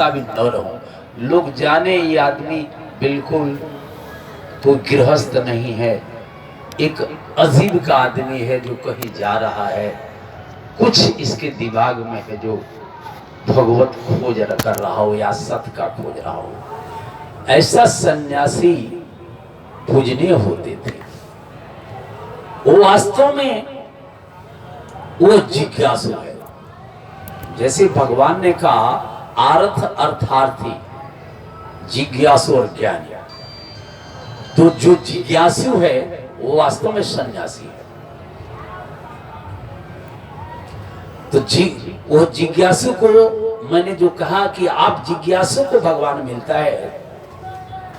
सा भी न रहूं, लोग जाने ये आदमी बिल्कुल तो गृहस्थ नहीं है, एक अजीब का आदमी है जो कहीं जा रहा है, कुछ इसके दिमाग में है जो भगवत खोज कर रहा हो या सत्य का खोज रहा हो। ऐसा सन्यासी पूजनीय होते थे। वो वास्तव में वो जिज्ञासु है। जैसे भगवान ने कहा आर्थ अर्थार्थी, जिज्ञासु और ज्ञानी, तो जो जिज्ञासु है वो वास्तव में सन्यासी है। तो वो जिज्ञासु को मैंने जो कहा कि आप जिज्ञासु को भगवान मिलता है,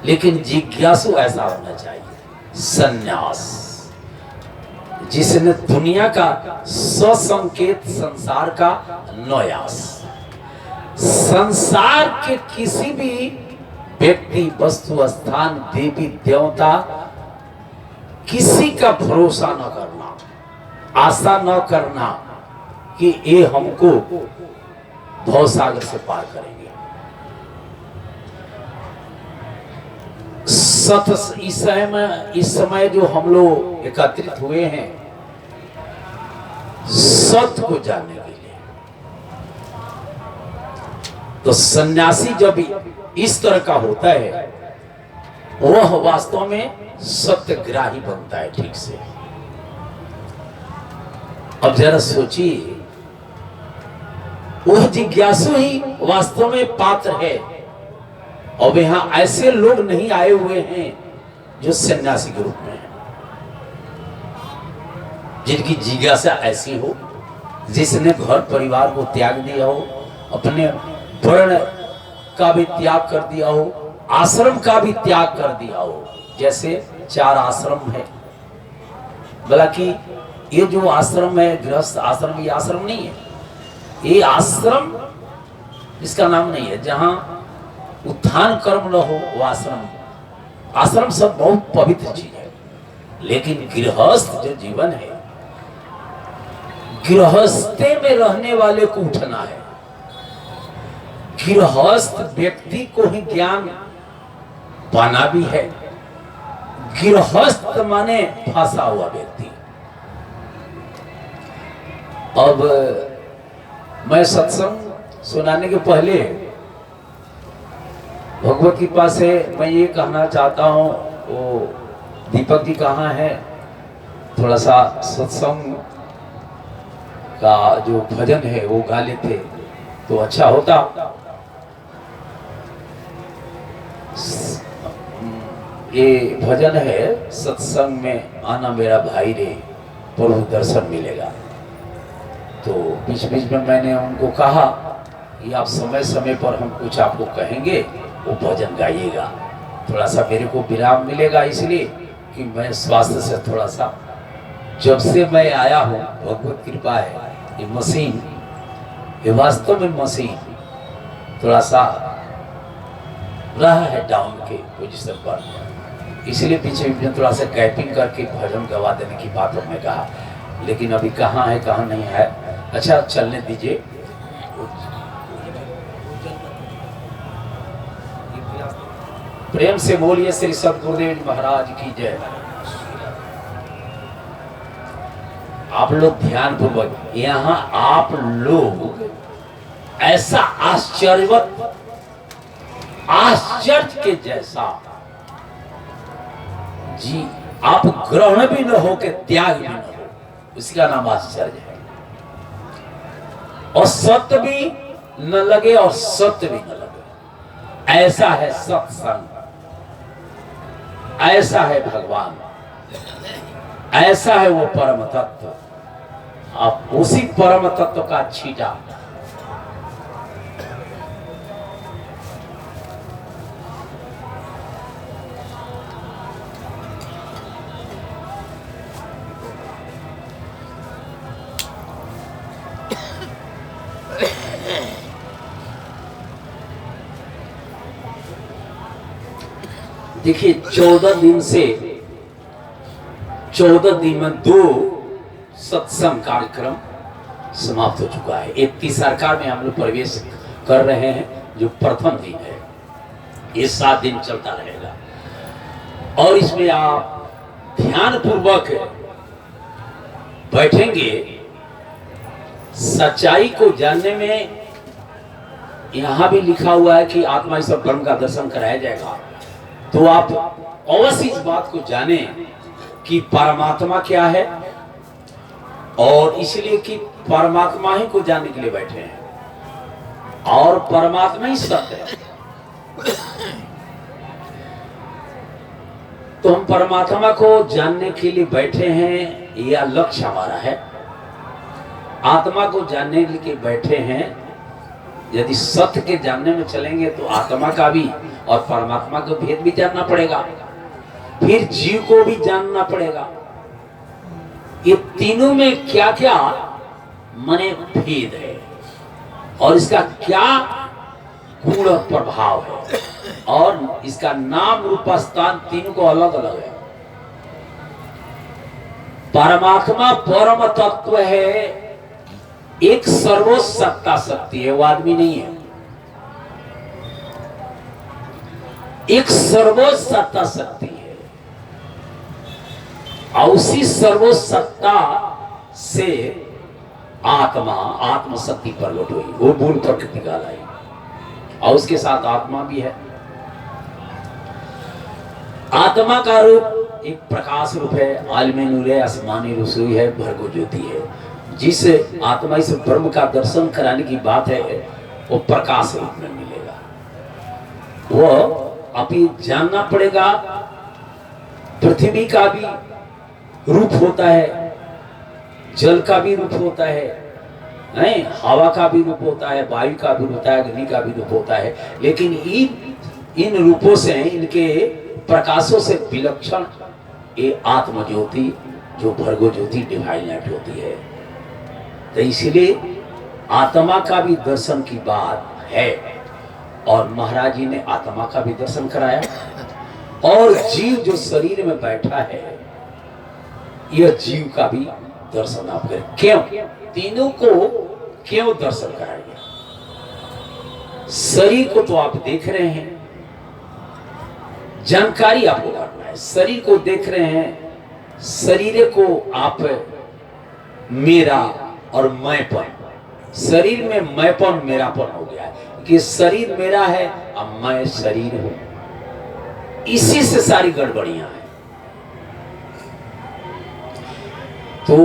लेकिन जिज्ञासु ऐसा होना चाहिए सन्यास, जिसने दुनिया का स्वसंकेत संसार का नयास, संसार के किसी भी व्यक्ति वस्तु स्थान देवी देवता किसी का भरोसा न करना, आशा न करना कि ये हमको भवसागर से पार करेंगे। इस समय जो हम लोग एकत्रित हुए हैं सत्य को जानने के लिए, तो सन्यासी जब इस तरह का होता है वह वास्तव में सत्यग्राही बनता है। ठीक से अब जरा सोचिए, वह जिज्ञासु ही वास्तव में पात्र है। और यहां ऐसे लोग नहीं आए हुए हैं जो सन्यासी के रूप में हैं, जिनकी जिज्ञासा ऐसी हो, जिसने घर परिवार को त्याग दिया हो, अपने वर्ण का भी त्याग कर दिया हो, आश्रम का भी त्याग कर दिया हो। जैसे 4 आश्रम है, हालांकि ये जो आश्रम है गृहस्थ आश्रम, ये आश्रम नहीं है, ये आश्रम इसका नाम नहीं है। जहां उत्थान कर्म न हो वो आश्रम। आश्रम सब बहुत पवित्र चीज है, लेकिन गृहस्थ जो जीवन है, गृहस्थी में रहने वाले को उठना है। गृहस्थ व्यक्ति को ही ज्ञान पाना भी है। गृहस्थ माने फंसा हुआ व्यक्ति। अब मैं सत्संग सुनाने के पहले भगवत कृपा से मैं ये कहना चाहता हूँ, वो दीपक जी कहाँ है, थोड़ा सा सत्संग का जो भजन है वो गा लेते तो अच्छा होता। ये भजन है सत्संग में आना मेरा भाई रे, प्रभु दर्शन मिलेगा। तो बीच बीच में मैंने उनको कहा कि आप समय समय पर हम कुछ आपको कहेंगे, वो भजन गाइएगा, थोड़ा सा मेरे को विराम मिलेगा। इसलिए कि मैं स्वास्थ्य से थोड़ा सा, जब से मैं आया हूँ भगवत कृपा है, ये मशीन, ये वास्तव में मशीन थोड़ा सा रहा है डाउन के पोजीशन पर, इसलिए पीछे भी थोड़ा सा गैपिंग करके भजन गवा देने की बात हमने कहा। लेकिन अभी कहाँ है कहाँ नहीं है, अच्छा चलने दीजिए। प्रेम से बोलिए श्री सद्गुरुदेव महाराज की जय। आप लोग ध्यान पूर्वक, यहाँ आप लोग ऐसा आश्चर्य के जैसा जी, आप ग्रहण भी न हो के त्याग भी न हो, उसका नाम आश्चर्य है। और सत्य भी न लगे और सत्य भी न लगे, ऐसा है सत्संग, ऐसा है भगवान, ऐसा है वो परम तत्व। आप उसी परम तत्व का छीटा देखिए 14 दिन से 14 दिन में 2 सत्संग कार्यक्रम समाप्त हो चुका है। 31 सरकार में हम लोग प्रवेश कर रहे हैं। जो प्रथम दिन है, ये 7 दिन चलता रहेगा। और इसमें आप ध्यान पूर्वक बैठेंगे। सच्चाई को जानने में यहां भी लिखा हुआ है कि आत्मा ईश्वर ब्रह्म का दर्शन कराया जाएगा। तो आप अवश्य इस बात को जाने कि परमात्मा क्या है, और इसलिए कि परमात्मा ही को जानने के लिए बैठे हैं, और परमात्मा ही सत्य है। तो हम परमात्मा को जानने के लिए बैठे हैं, यह लक्ष्य हमारा है। आत्मा को जानने के लिए बैठे हैं। यदि सत्य के जानने में चलेंगे तो आत्मा का भी और परमात्मा का भेद भी जानना पड़ेगा, फिर जीव को भी जानना पड़ेगा। ये तीनों में क्या क्या मने भेद है और इसका क्या गुण और प्रभाव है, और इसका नाम रूप स्थान तीनों को अलग अलग है। परमात्मा परम तत्व है, एक सर्वोच्च सत्ता शक्ति है, वो आदमी नहीं है। एक सर्वोच्च सत्ता शक्ति है, और उसी सर्वोच्च सत्ता से आत्मा आत्मशक्ति प्रकट हुई, वो मूल प्रकृति का लाई, और उसके साथ आत्मा भी है। आत्मा का रूप एक प्रकाश रूप है, आलमी नूर है, आसमानी रसोई है, भर्गो ज्योति है। जिस आत्मा इस ब्रह्म का दर्शन कराने की बात है, वो प्रकाश रूप में मिलेगा। वो अभी जानना पड़ेगा। पृथ्वी का भी रूप होता है, जल का भी रूप होता है, नहीं, हवा का भी रूप होता है, वायु का भी होता है, अग्नि का भी रूप होता है। लेकिन इन रूपों से, इनके प्रकाशों से विलक्षण ये आत्म ज्योति, जो भर्गो ज्योति डिवाइन लाइट होती है। तो इसलिए आत्मा का भी दर्शन की बात है, और महाराज जी ने आत्मा का भी दर्शन कराया। और जीव जो शरीर में बैठा है, यह जीव का भी दर्शन आप करें। क्यों? तीनों को क्यों दर्शन कराएंगे? शरीर को तो आप देख रहे हैं, जानकारी आपको करना है। शरीर को देख रहे हैं, शरीर को आप मेरा और मैंपन, शरीर में मैंपन मेरापन हो गया है कि शरीर मेरा है अब मैं शरीर हूं। इसी से सारी गड़बड़ियां हैं। तो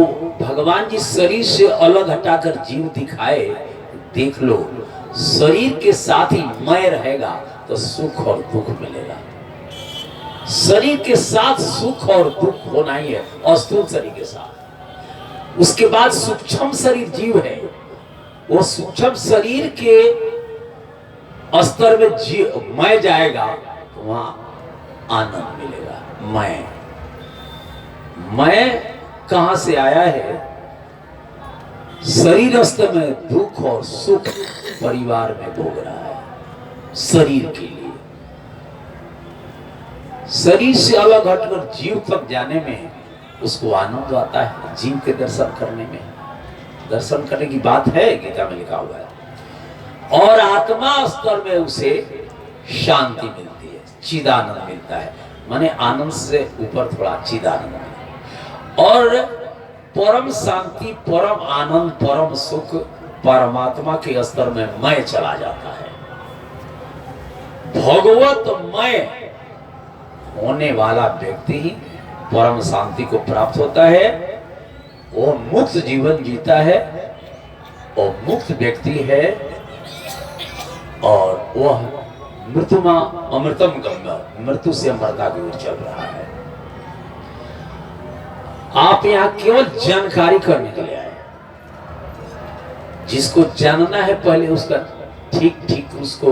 भगवान जी शरीर से अलग हटाकर जीव दिखाए। देख लो, शरीर के साथ ही मैं रहेगा तो सुख और दुख मिलेगा। शरीर के साथ सुख और दुख होना ही है, और स्थूल शरीर के साथ। उसके बाद सूक्ष्म शरीर जीव है, वो सूक्ष्म शरीर के स्तर में जीव मैं जाएगा तो वहां आनंद मिलेगा। मैं कहां से आया है? शरीर स्तर में दुख और सुख परिवार में भोग रहा है। शरीर के लिए, शरीर से अलग हटकर जीव तक जाने में उसको आनंद आता है। जीव के दर्शन करने में, दर्शन करने की बात है, गीता में लिखा हुआ है। और आत्मा स्तर में उसे शांति मिलती है, चिदानंद मिलता है। माने आनंद से ऊपर थोड़ा चिदानंद मिलता है। और परम शांति, परम आनंद, परम सुख परमात्मा के स्तर में मैं चला जाता है। भगवतमय होने वाला व्यक्ति ही परम शांति को प्राप्त होता है। वो मुक्त जीवन जीता है, और मुक्त व्यक्ति है, और वह मृत्युमा अमृतम गंगा, मृत्यु से अमरता की ओर चल रहा है। आप यहाँ केवल जानकारी करने के लिए आए। जिसको जानना है पहले उसका ठीक ठीक उसको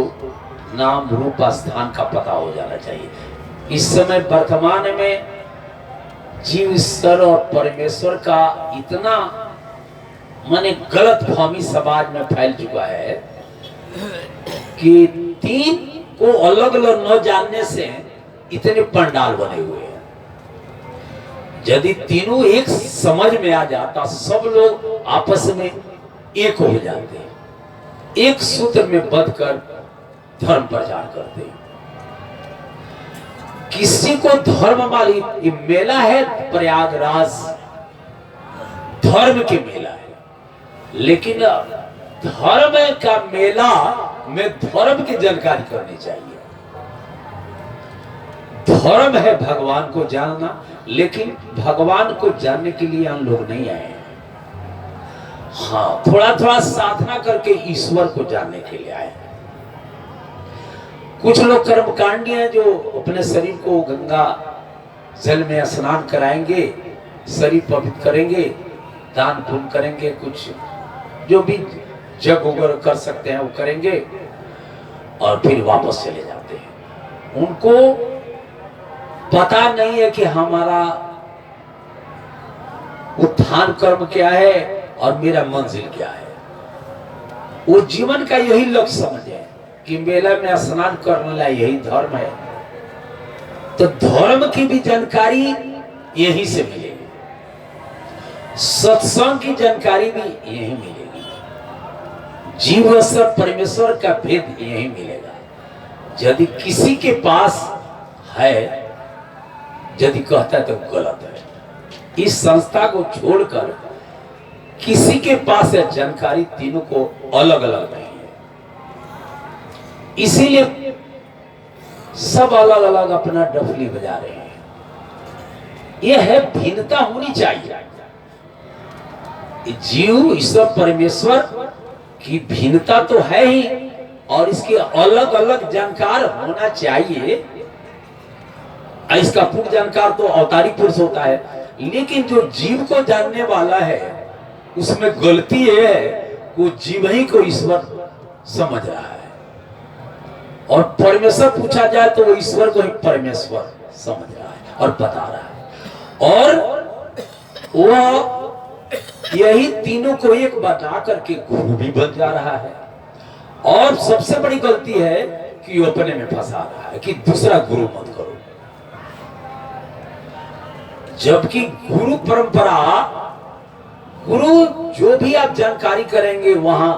नाम रूप स्थान का पता हो जाना चाहिए। इस समय वर्तमान में जीव ईश्वर और परमेश्वर का इतना माने गलत फहमी समाज में फैल चुका है कि तीन को अलग अलग न जानने से इतने पंडाल बने हुए हैं। यदि तीनों एक समझ में आ जाता, सब लोग आपस में एक हो जाते, एक सूत्र में बंधकर धर्म प्रचार करते हैं। किसी को धर्म माली, ये मेला है प्रयागराज, धर्म के मेला है, लेकिन धर्म का मेला में धर्म की जानकारी करनी चाहिए। धर्म है भगवान को जानना, लेकिन भगवान को जानने के लिए हम लोग नहीं आए हैं। हाँ, थोड़ा थोड़ा साधना करके ईश्वर को जानने के लिए आए हैं। कुछ लोग कर्मकांडी हैं जो अपने शरीर को गंगा जल में स्नान कराएंगे, शरीर पवित्र करेंगे, दान पुण्य करेंगे, कुछ जो भी जग वगैरह कर सकते हैं वो करेंगे और फिर वापस चले जाते हैं। उनको पता नहीं है कि हमारा उत्थान कर्म क्या है और मेरा मंजिल क्या है। वो जीवन का यही लक्ष्य समझे कि मेला में स्नान करने ला यही धर्म है, तो धर्म की भी जानकारी यहीं से मिलेगी, सत्संग की जानकारी भी यहीं मिलेगी, जीव और परमेश्वर का भेद यहीं मिलेगा। यदि किसी के पास है, यदि कहता है तो गलत है। इस संस्था को छोड़कर किसी के पास है जानकारी, तीनों को अलग अलग नहीं है, इसीलिए सब अलग अलग अपना डफली बजा रहे हैं। यह है भिन्नता होनी चाहिए। जीव ईश्वर परमेश्वर की भिन्नता तो है ही, और इसके अलग अलग जानकार होना चाहिए। इसका पूर्ण जानकार तो अवतारी पुरुष होता है, लेकिन जो जीव को जानने वाला है उसमें गलती ये है, वो जीव ही को ईश्वर समझ रहा है, और परमेश्वर पूछा जाए तो वो ईश्वर को ही परमेश्वर समझ रहा है और बता रहा है। और वह यही तीनों को एक बता करके गुरु भी बन जा रहा है। और सबसे बड़ी गलती है कि वो अपने में फंसा रहा है कि दूसरा गुरु मत करो, जबकि गुरु परंपरा, गुरु जो भी आप जानकारी करेंगे वहां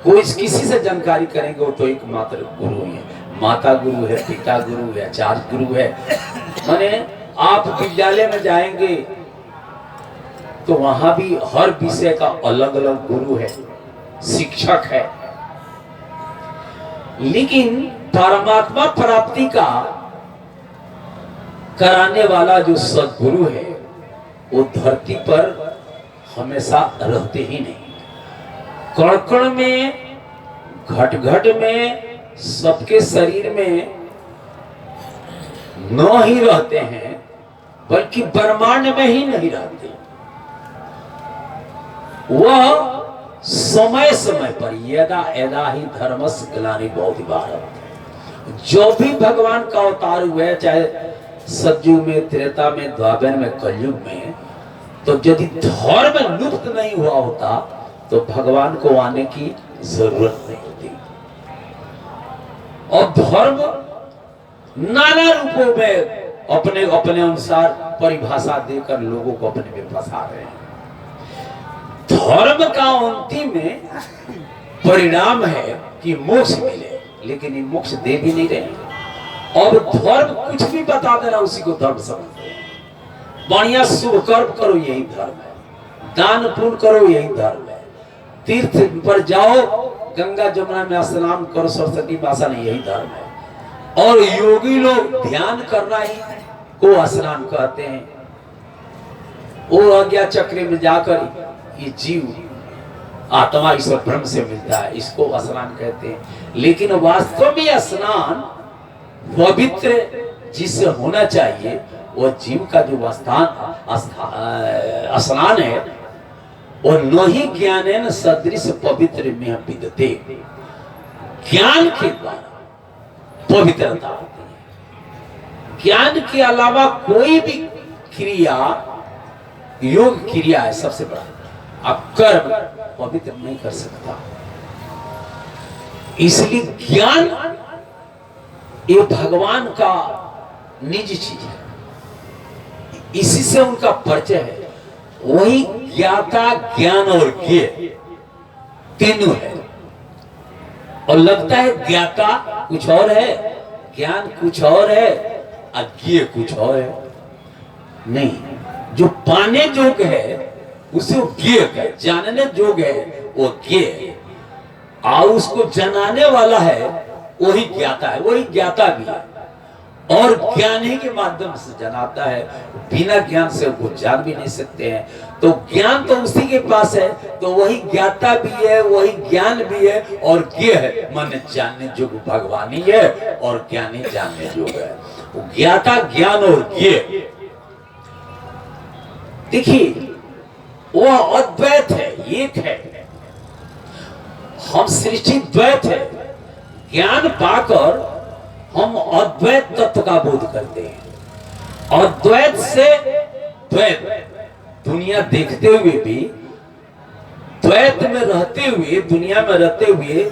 कोई किसी से जानकारी करेंगे वो तो एकमात्र गुरु ही है। माता गुरु है, पिता गुरु है, आचार्य गुरु है। माने आप विद्यालय में जाएंगे तो वहां भी हर विषय का अलग अलग गुरु है, शिक्षक है, लेकिन परमात्मा प्राप्ति का कराने वाला जो सद्गुरु है वो धरती पर हमेशा रहते ही नहीं। कण कण में, घट घट में, सबके शरीर में न ही रहते हैं, बल्कि ब्रह्मांड में ही नहीं रहते। वह समय समय पर यदा यदा ही धर्मस्य ग्लानि भवति भारत, जो भी भगवान का अवतार हुए, चाहे सतयुग में, त्रेता में, द्वापर में, कलयुग में, तो यदि धर्म लुप्त नहीं हुआ होता तो भगवान को आने की जरूरत नहीं होती। और धर्म नाना रूपों में अपने अपने अनुसार परिभाषा देकर लोगों को अपने में फंसा रहे हैं। धर्म का अंतिम में परिणाम है कि मोक्ष मिले, लेकिन ये मोक्ष दे भी नहीं रहे। और धर्म कुछ भी बता देना उसी को धर्म समझते हैं। बढ़िया शुभ कर्म करो यही धर्म है, दान पुण्य करो यही धर्म है, तीर्थ पर जाओ, गंगा जमुना में स्नान करो, सरस्वती भाषा नहीं, यही धर्म है। और योगी लोग ध्यान करना ही को स्नान कहते हैं। वो अज्ञा चक्र में जाकर ये जीव आत्मा ईश्वर ब्रह्म से मिलता है, इसको स्नान कहते हैं। लेकिन वास्तव में स्नान पवित्र जिससे होना चाहिए, वह जीव का जो स्नान है वो नहीं ज्ञानेन सदृश पवित्र में विदते, ज्ञान के द्वारा पवित्रता होती है। ज्ञान के अलावा कोई भी क्रिया, योग क्रिया है सबसे बड़ा, आप कर्म पवित्र नहीं कर सकता। इसलिए ज्ञान ये भगवान का निजी चीज है, इसी से उनका परिचय है। वही ज्ञाता, ज्ञान और ज्ञेय तीनों है। और लगता है ज्ञाता कुछ और है, ज्ञान कुछ और है, अज्ञेय कुछ और है। नहीं, जो पाने जोग है उसे वो ज्ञेय है, जानने जोग है वो ज्ञेय है, और उसको जनाने वाला है वही ज्ञाता है, वही ज्ञाता भी है। और ज्ञान ही के माध्यम से जनाता है, बिना ज्ञान से वो जान भी नहीं सकते हैं। तो ज्ञान तो उसी के पास है, तो वही ज्ञाता भी है, वही ज्ञान भी है, और ज्ञेय है मन जानने जोग भगवान ही है, और ज्ञान ही जानने जोग है। वो ज्ञाता, ज्ञान और ज्ञेय, देखिए वो अद्वैत है, एक है। हम सृष्टि द्वैत है, ज्ञान पाकर हम अद्वैत तत्व का बोध करते हैं। अद्वैत से द्वैत, दुनिया देखते हुए भी, द्वैत में रहते हुए, दुनिया में रहते हुए,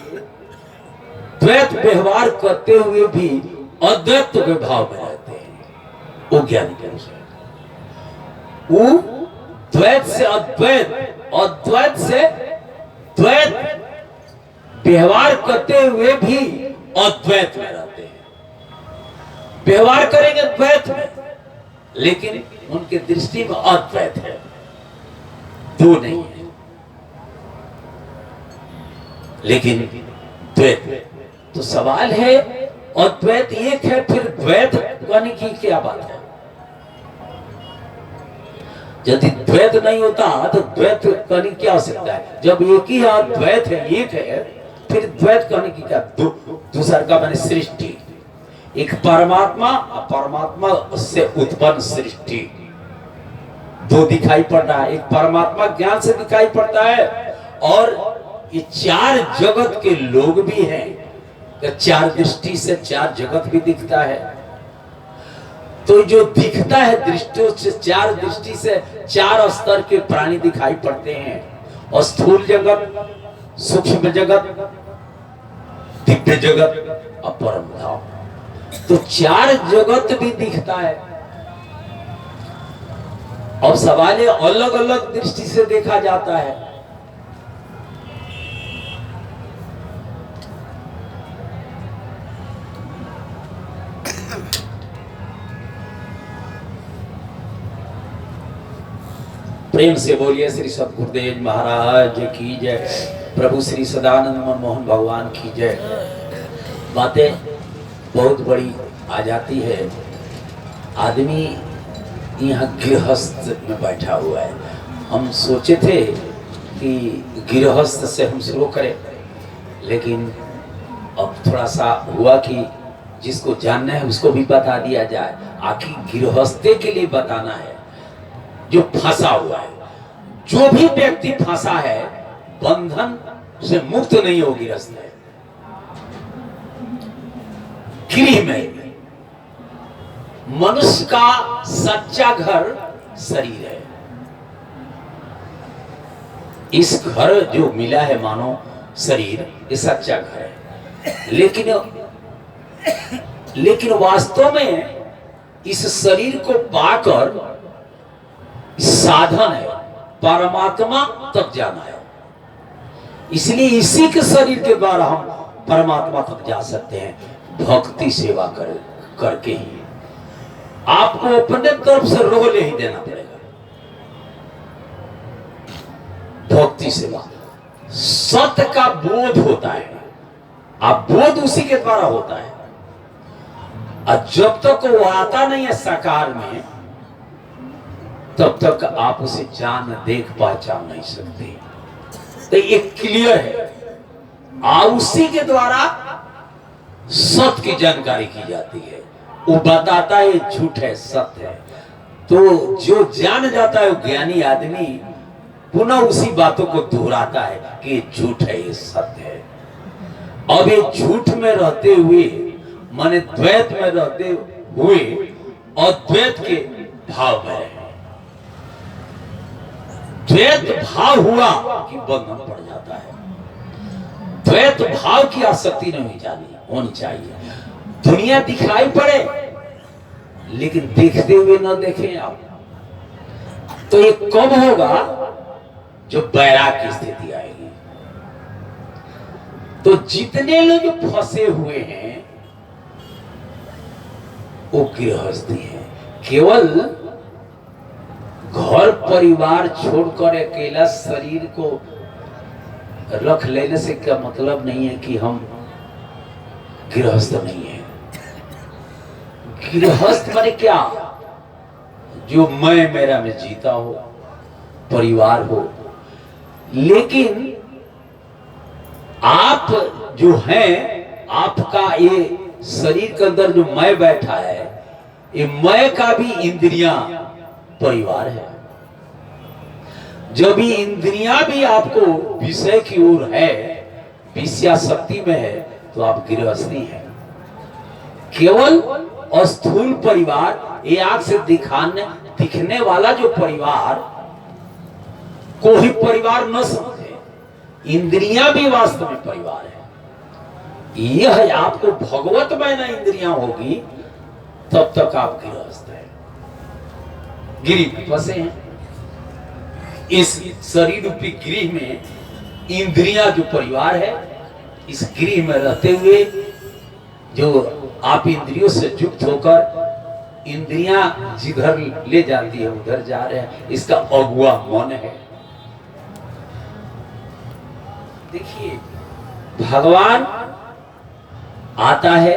द्वैत व्यवहार करते हुए भी अद्वैत के भाव में रहते हैं, वो ज्ञानी पुरुष है। वो द्वैत से अद्वैत, अद्वैत से द्वैत व्यवहार करते हुए भी अद्वैत में रहते हैं। व्यवहार करेंगे द्वैत में, लेकिन उनके दृष्टि में अद्वैत है, दो नहीं है, लेकिन द्वैत। तो सवाल है, अद्वैत एक है, फिर द्वैत कहने की क्या बात है? यदि द्वैत नहीं होता तो द्वैत कहने क्या हो सकता है? जब एक ही द्वैत है, एक है, फिर द्वैत कहने की क्या? दूसरा का मैंने सृष्टि, एक परमात्मा, परमात्मा से उत्पन्न सृष्टि, दो दिखाई पड़ रहा है। एक परमात्मा ज्ञान से दिखाई पड़ता है, और ये चार जगत के लोग भी हैं, तो चार दृष्टि से चार जगत भी दिखता है। तो जो दिखता है दृष्टियों से, चार दृष्टि से चार स्तर के प्राणी दिखाई पड़ते हैं, और स्थूल जगत, सूक्ष्म जगत, दिव्य जगत और परम धाम, तो चार जगत भी दिखता है। और सवाल है, अलग अलग दृष्टि से देखा जाता है। प्रेम से बोलिए श्री सद्गुरुदेव महाराज की जय, प्रभु श्री सदानंद मनमोहन भगवान की जय। बातें बहुत बड़ी आ जाती है। आदमी यहाँ गृहस्थ में बैठा हुआ है। हम सोचे थे कि गृहस्थ से हम शुरू करें, लेकिन अब थोड़ा सा हुआ कि जिसको जानना है उसको भी बता दिया जाए। आखिर गृहस्थी के लिए बताना है, जो फंसा हुआ है, जो भी व्यक्ति फंसा है, बंधन से मुक्त नहीं हो गृहस्थ है। गृह में मनुष्य का सच्चा घर शरीर है। इस घर जो मिला है मानो शरीर, ये सच्चा घर है। लेकिन वास्तव में इस शरीर को पाकर साधन है परमात्मा तक जाना है। इसलिए इसी के शरीर के द्वारा हम परमात्मा तक जा सकते हैं, भक्ति सेवा करके ही। आपको अपने तरफ से रोले ही देना पड़ेगा। भक्ति सेवा, सत्य का बोध होता है, आप बोध उसी के द्वारा होता है। और जब तक वो आता नहीं है साकार में, तब तक आप उसे जान, देख, पहचान नहीं सकते। तो ये क्लियर है। उसी के द्वारा सत्य की जानकारी की जाती है। वो बताता है झूठ है, सत्य है। तो जो जान जाता है वो ज्ञानी आदमी पुनः उसी बातों को दोहराता है कि ये झूठ है, ये सत्य है। अब ये झूठ में रहते हुए, माने द्वैत में रहते हुए अद्वैत के भाव में है। द्वैत भाव हुआ कि बंधन पड़ जाता है। द्वैत भाव की आसक्ति नहीं होनी चाहिए। दुनिया दिखाई पड़े लेकिन देखते हुए न देखें आप, तो ये कब होगा? जो बैराग की स्थिति आएगी। तो जितने लोग फंसे हुए हैं वो गृहस्थी है। केवल घर परिवार छोड़कर अकेला शरीर को रख लेने से क्या मतलब नहीं है कि हम गृहस्थ नहीं है। गृहस्थ माने क्या? जो मैं मेरा में जीता हो, परिवार हो। लेकिन आप जो हैं, आपका ये शरीर के अंदर जो मैं बैठा है, ये मैं का भी इंद्रियां परिवार है। जब ये इंद्रियां भी आपको विषय की ओर है, विषयाशक्ति में है, तो आप गृहस्थी हैं। केवल स्थूल परिवार, ये आंख से दिखने वाला जो परिवार को ही परिवार न समझे, इंद्रियां भी वास्तव में परिवार है। यह आपको भगवत में न इंद्रियां होगी तब तक आप गृहस्थ हैं, गिरी फंसे हैं। इस शरीर रूपी गृह में इंद्रियां जो परिवार है, इस गृह में रहते हुए जो आप इंद्रियों से युक्त होकर इंद्रियां जिधर ले जाती है उधर जा रहे हैं, इसका अगुआ मन है। देखिए, भगवान आता है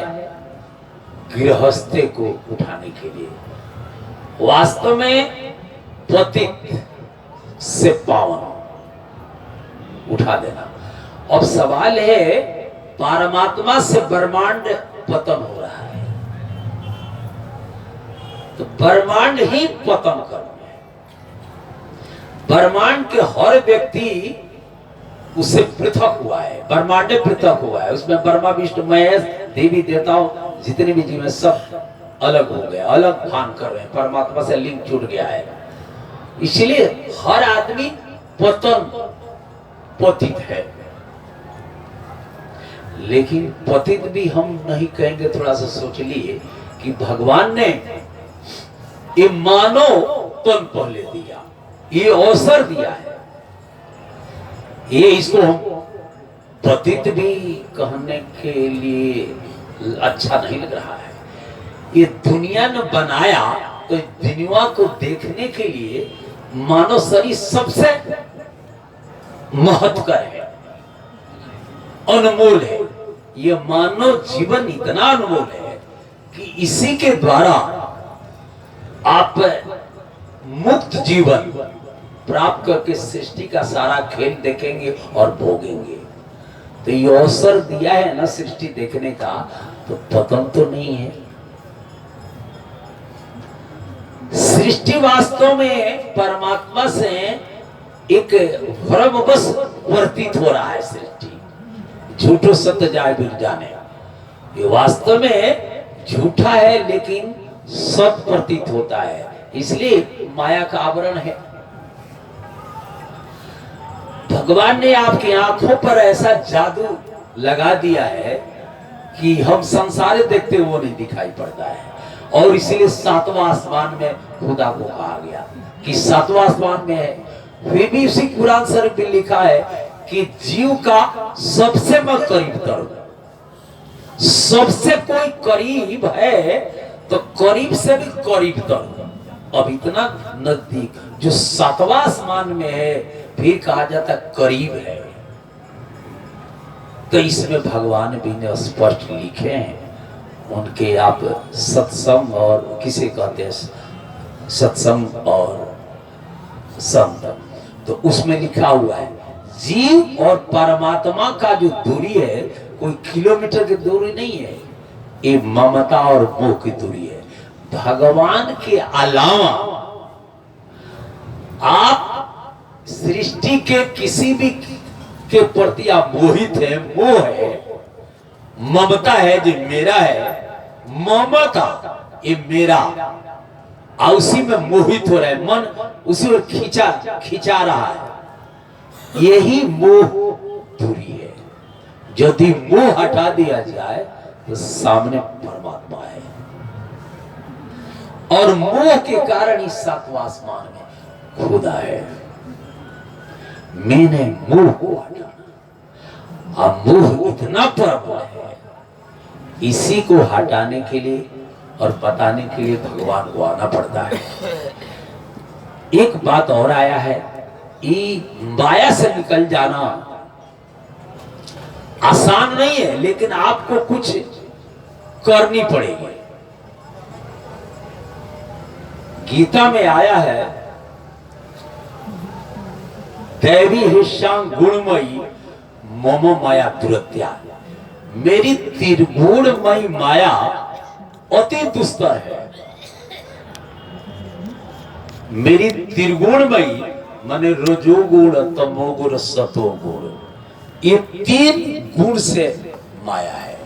गृहस्थी को उठाने के लिए। वास्तव में पतित से पावन उठा देना। अब सवाल है, परमात्मा से ब्रह्मांड पतन हो रहा है, तो ब्रह्मांड ही पतन कर रहे हैं। ब्रह्मांड के हर व्यक्ति उससे पृथक हुआ है, ब्रह्मांड पृथक हुआ है। उसमें ब्रह्मा विष्णु महेश देवी देवताओं जितने भी जीव हैं सब अलग हो गए, अलग भान कर रहे हैं, परमात्मा से लिंक छूट गया है। इसलिए हर आदमी पतित है। लेकिन पतित भी हम नहीं कहेंगे, थोड़ा सा सोच लिए कि भगवान ने ये मानव तन पहले दिया, ये अवसर दिया है। ये इसको हम पतित भी कहने के लिए अच्छा नहीं लग रहा है। ये दुनिया ने बनाया तो दुनिया को देखने के लिए मानव शरीर सबसे महत्वकर है, अनमोल है। ये मानव जीवन इतना अनमोल है कि इसी के द्वारा आप मुक्त जीवन प्राप्त करके सृष्टि का सारा खेल देखेंगे और भोगेंगे। तो ये अवसर दिया है ना सृष्टि देखने का, तो पतन तो नहीं है। सृष्टि वास्तव में परमात्मा से एक भ्रमवश वर्तित हो रहा है। सृष्टि झूठो सत्य जाए बिर जाने, ये वास्तव में झूठा है लेकिन सत्य प्रतीत होता है, इसलिए माया का आवरण है। भगवान ने आपकी आंखों पर ऐसा जादू लगा दिया है कि हम संसार देखते वो नहीं दिखाई पड़ता है। और इसीलिए सातवां आसमान में खुदा को कहा गया कि सातवां आसमान में है। फिर भी उसी कुरान शरीफ में लिखा है कि जीव का सबसे मैं करीब तर, सबसे कोई करीब है तो करीब से भी करीब तर। अब इतना नजदीक जो सातवां आसमान में है, फिर कहा जाता करीब है। तो इसमें भगवान भी ने स्पष्ट लिखे हैं उनके, आप सत्संग और किसे कहते हैं सत्संग और संत, तो उसमें लिखा हुआ है जीव और परमात्मा का जो दूरी है कोई किलोमीटर की दूरी नहीं है, ये ममता और मोह की दूरी है। भगवान के अलावा आप सृष्टि के किसी भी के प्रति आप मोहित है, मोह है, ममता है जो मेरा है, ममता ये मेरा, और उसी में मोहित हो रहा है मन, उसी में खिंचा रहा है। यही मोह दूरी है। यदि मोह हटा दिया जाए तो सामने परमात्मा है। और मोह के कारण इस सातवां आसमान में खुदा है। मैंने मोह को हटाना, मोह इतना प्रबल है, इसी को हटाने के लिए और बताने के लिए भगवान को आना पड़ता है। एक बात और आया है, ये माया से निकल जाना आसान नहीं है, लेकिन आपको कुछ करनी पड़ेगी। गीता में आया है, दैवी हिस्सां गुणमयी मम माया दुरत्या, मेरी त्रिगुणमयी माया अति दुस्तर है। मेरी त्रिगुणमयी माने रजोगुण, तमोगुण, सतोगुण, ये 3 गुण से माया है।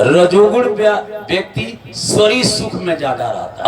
रजोगुण व्यक्ति शरीर सुख में ज्यादा रहता है।